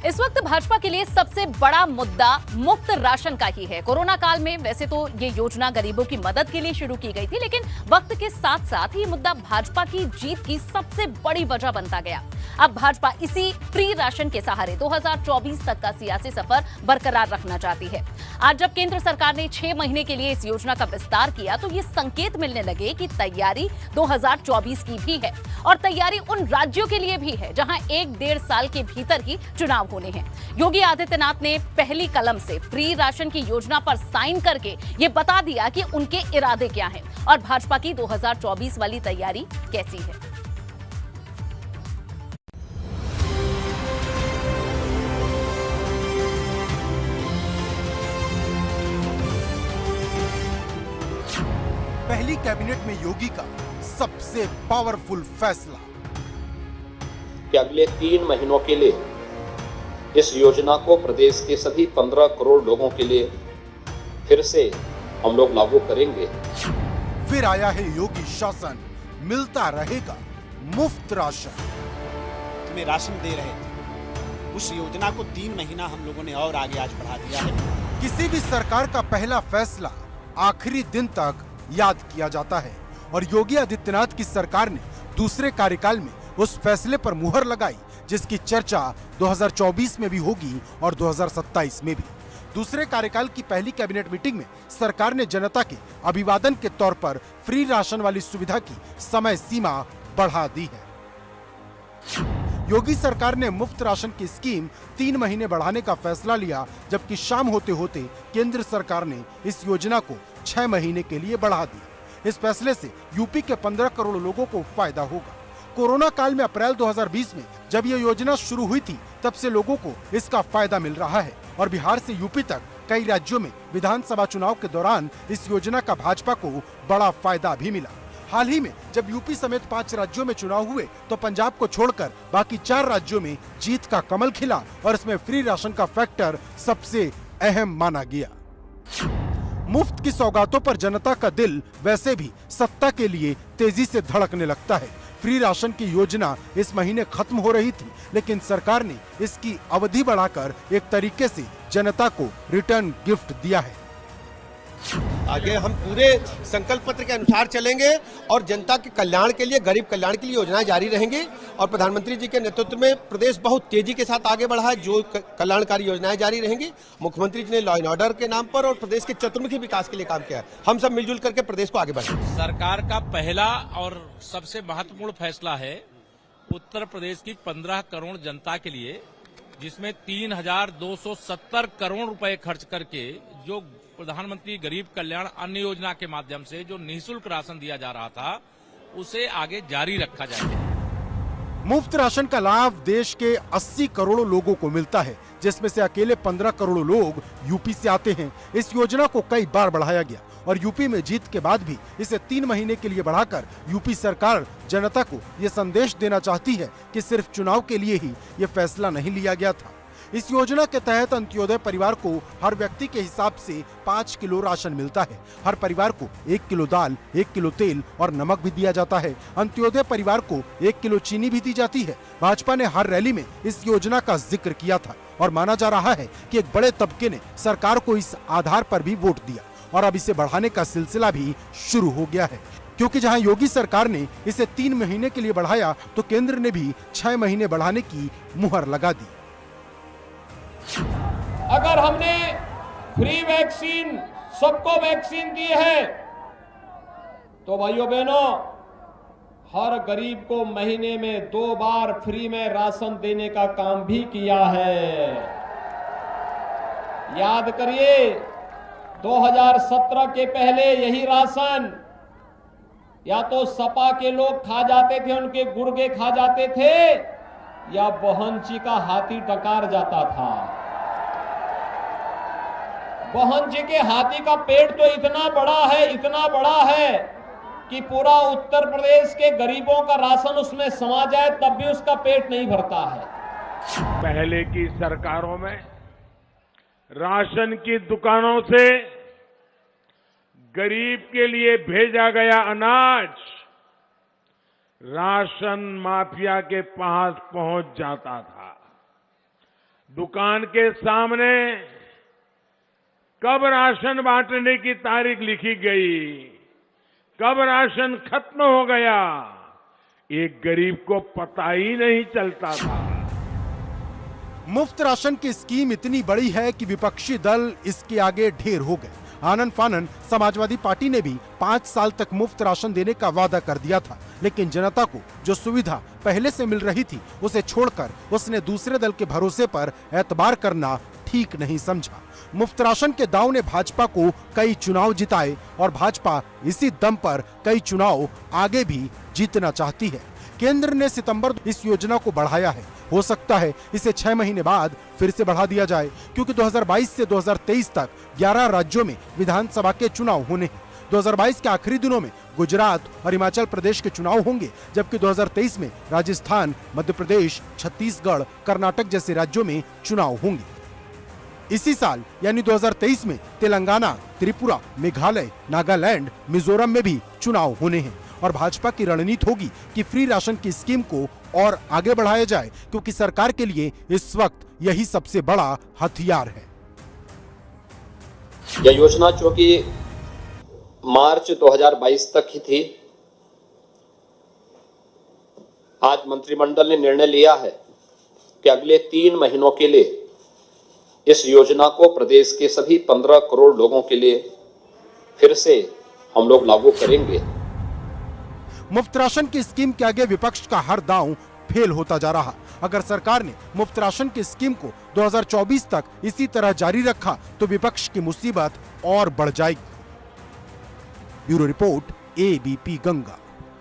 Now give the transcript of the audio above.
इस वक्त भाजपा के लिए सबसे बड़ा मुद्दा मुफ्त राशन का ही है। कोरोना काल में वैसे तो ये योजना गरीबों की मदद के लिए शुरू की गई थी, लेकिन वक्त के साथ साथ ये मुद्दा भाजपा की जीत की सबसे बड़ी वजह बनता गया। अब भाजपा इसी फ्री राशन के सहारे 2024 तक का सियासी सफर बरकरार रखना चाहती है। आज जब केंद्र सरकार ने 6 महीने के लिए इस योजना का विस्तार किया, तो ये संकेत मिलने लगे कि तैयारी 2024 की भी है और तैयारी उन राज्यों के लिए भी है जहां 1-1.5 साल के भीतर ही चुनाव होने हैं। योगी आदित्यनाथ ने पहली कलम से फ्री राशन की योजना पर साइन करके ये बता दिया कि उनके इरादे क्या हैं और भाजपा की 2024 वाली तैयारी कैसी है। पहली कैबिनेट में योगी का सबसे पावरफुल फैसला कि अगले 3 महीनों के लिए इस योजना को प्रदेश के सभी 15 करोड़ लोगों के लिए फिर से हम लोग लागू करेंगे। फिर आया है योगी शासन, मिलता रहेगा मुफ्त राशन। में राशन दे रहे थे, उस योजना को 3 महीना हम लोगों ने और आगे आज बढ़ा दिया है। किसी भी सरकार का पहला फैसला आखिरी दिन तक याद किया जाता है और योगी आदित्यनाथ की सरकार ने दूसरे कार्यकाल में उस फैसले पर मुहर लगाई जिसकी चर्चा 2024 में भी होगी और 2027 में भी। दूसरे कार्यकाल की पहली कैबिनेट मीटिंग में सरकार ने जनता के अभिवादन के तौर पर फ्री राशन वाली सुविधा की समय सीमा बढ़ा दी है। योगी सरकार ने मुफ्त राशन की स्कीम 3 महीने बढ़ाने का फैसला लिया, जबकि शाम होते होते केंद्र सरकार ने इस योजना को 6 महीने के लिए बढ़ा दिया। इस फैसले से यूपी के 15 करोड़ लोगों को फायदा होगा। कोरोना काल में अप्रैल 2020 में जब यह योजना शुरू हुई थी, तब से लोगों को इसका फायदा मिल रहा है और बिहार से यूपी तक कई राज्यों में विधानसभा चुनाव के दौरान इस योजना का भाजपा को बड़ा फायदा भी मिला। हाल ही में जब यूपी समेत 5 राज्यों में चुनाव हुए, तो पंजाब को छोड़कर बाकी 4 राज्यों में जीत का कमल खिला और इसमें फ्री राशन का फैक्टर सबसे अहम माना गया। मुफ्त की सौगातों पर जनता का दिल वैसे भी सत्ता के लिए तेजी से धड़कने लगता है। फ्री राशन की योजना इस महीने खत्म हो रही थी, लेकिन सरकार ने इसकी अवधि बढ़ाकर एक तरीके से जनता को रिटर्न गिफ्ट दिया है। आगे हम पूरे संकल्प पत्र के अनुसार चलेंगे और जनता के कल्याण के लिए, गरीब कल्याण के लिए योजनाएं जारी रहेंगी और प्रधानमंत्री जी के नेतृत्व में प्रदेश बहुत तेजी के साथ आगे बढ़ा है। जो कल्याणकारी योजनाएं जारी रहेंगी। मुख्यमंत्री जी ने लॉ एंड ऑर्डर के नाम पर और प्रदेश के चतुर्मुखी विकास के लिए काम किया है। हम सब मिलजुल करके प्रदेश को आगे बढ़ाएंगे। सरकार का पहला और सबसे महत्वपूर्ण फैसला है उत्तर प्रदेश की 15 करोड़ जनता के लिए, जिसमें 3,270 करोड़ रुपए खर्च करके जो प्रधानमंत्री गरीब कल्याण अन्न योजना के माध्यम से जो निःशुल्क राशन दिया जा रहा था, उसे आगे जारी रखा जाएगा। मुफ्त राशन का लाभ देश के 80 करोड़ लोगों को मिलता है, जिसमें से अकेले 15 करोड़ लोग यूपी से आते हैं। इस योजना को कई बार बढ़ाया गया और यूपी में जीत के बाद भी इसे 3 महीने के लिए बढ़ाकर यूपी सरकार जनता को ये संदेश देना चाहती है कि सिर्फ चुनाव के लिए ही ये फैसला नहीं लिया गया था। इस योजना के तहत अंत्योदय परिवार को हर व्यक्ति के हिसाब से 5 किलो राशन मिलता है। हर परिवार को 1 किलो दाल, 1 किलो तेल और नमक भी दिया जाता है। अंत्योदय परिवार को 1 किलो चीनी भी दी जाती है। भाजपा ने हर रैली में इस योजना का जिक्र किया था और माना जा रहा है कि एक बड़े तबके ने सरकार को इस आधार पर भी वोट दिया और अब इसे बढ़ाने का सिलसिला भी शुरू हो गया है। क्योंकि जहां योगी सरकार ने इसे 3 महीने के लिए बढ़ाया, तो केंद्र ने भी 6 महीने बढ़ाने की मुहर लगा दी। अगर हमने फ्री वैक्सीन सबको वैक्सीन दी है, तो भाइयों बहनों, हर गरीब को महीने में 2 बार फ्री में राशन देने का काम भी किया है। याद करिए, 2017 के पहले यही राशन या तो सपा के लोग खा जाते थे, उनके गुर्गे खा जाते थे, या बहनची का हाथी टकार जाता था। बहनची के हाथी का पेट तो इतना बड़ा है कि पूरा उत्तर प्रदेश के गरीबों का राशन उसमें समा जाए तब भी उसका पेट नहीं भरता है। पहले की सरकारों में राशन की दुकानों से गरीब के लिए भेजा गया अनाज राशन माफिया के पास पहुंच जाता था। दुकान के सामने कब राशन बांटने की तारीख लिखी गई, कब राशन खत्म हो गया, एक गरीब को पता ही नहीं चलता था। मुफ्त राशन की स्कीम इतनी बड़ी है कि विपक्षी दल इसके आगे ढेर हो गए। आनन फानन समाजवादी पार्टी ने भी 5 साल तक मुफ्त राशन देने का वादा कर दिया था, लेकिन जनता को जो सुविधा पहले से मिल रही थी उसे छोड़कर उसने दूसरे दल के भरोसे पर एतबार करना ठीक नहीं समझा। मुफ्त राशन के दाव ने भाजपा को कई चुनाव जिताए और भाजपा इसी दम पर कई चुनाव आगे भी जीतना चाहती है। केंद्र ने सितंबर इस योजना को बढ़ाया है। हो सकता है इसे 6 महीने बाद फिर से बढ़ा दिया जाए, क्योंकि 2022 से 2023 तक 11 राज्यों में विधानसभा के चुनाव होने हैं। 2022 के आखिरी दिनों में गुजरात और हिमाचल प्रदेश के चुनाव होंगे, जबकि 2023 में राजस्थान, मध्य प्रदेश, छत्तीसगढ़, कर्नाटक जैसे राज्यों में चुनाव होंगे। इसी साल यानी 2023 में तेलंगाना, त्रिपुरा, मेघालय, नागालैंड, मिजोरम में भी चुनाव होने हैं और भाजपा की रणनीति होगी कि फ्री राशन की स्कीम को और आगे बढ़ाया जाए, क्योंकि सरकार के लिए इस वक्त यही सबसे बड़ा हथियार है। यह योजना चूंकि मार्च 2022 तक ही थी, आज मंत्रिमंडल ने निर्णय लिया है कि अगले 3 महीनों के लिए इस योजना को प्रदेश के सभी 15 करोड़ लोगों के लिए फिर से हम लोग लागू करेंगे। मुफ्त राशन की स्कीम के आगे विपक्ष का हर दांव फेल होता जा रहा। अगर सरकार ने मुफ्त राशन की स्कीम को 2024 तक इसी तरह जारी रखा तो विपक्ष की मुसीबत और बढ़ जाएगी। Bureau report, ABP Ganga.